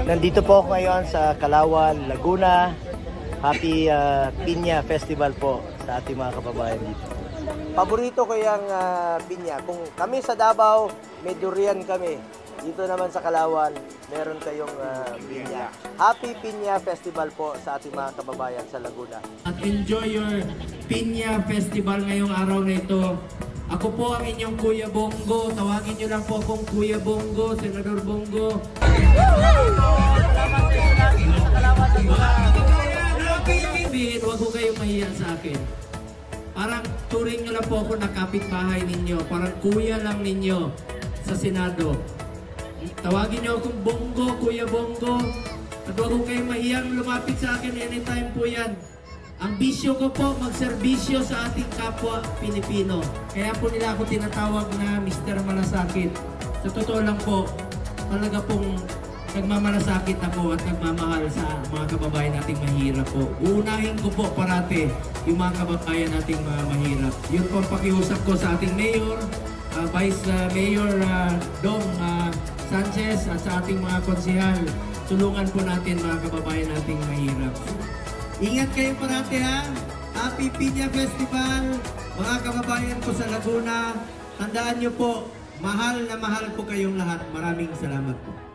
Nandito po ako ngayon sa Calauan, Laguna. Happy Piña Festival po sa ating mga kababayan dito. Paborito ko yung piña. Kung kami sa Davao, may durian kami. Dito naman sa Calauan, meron kayong piña. Happy Piña Festival po sa ating mga kababayan sa Laguna. At enjoy your Piña Festival ngayong araw na ito. Ako po ang inyong Kuya Bongo. Tawagin nyo lang po akong Kuya Bongo, Senador Bongo. Huwag ko kayong mahiyan sa akin. Parang turing nyo lang po ako na kapitbahay ninyo. Parang kuya lang ninyo sa Senado. Tawagin nyo akong Bongo, Kuya Bongo. At huwag ko kayong mahiyang lumapit sa akin anytime po yan. Ang bisyo ko po, magserbisyo sa ating kapwa Pilipino. Kaya po nila ako tinatawag na Mr. Malasakit. Sa totoo lang po, talaga pong nagmamalasakit ako at nagmamahal sa mga kababayan nating mahirap po. Uunahin ko po parate yung mga kababayan nating mahirap. Yun po ang pakiusap ko sa ating Mayor, Vice Mayor Dong Sanchez at sa ating mga konsehal. Tulungan po natin mga kababayan nating mahirap. Ingat kayo parate ha. Happy Piña Festival. Mga kababayan ko sa Laguna, tandaan nyo po, mahal na mahal po kayong lahat. Maraming salamat po.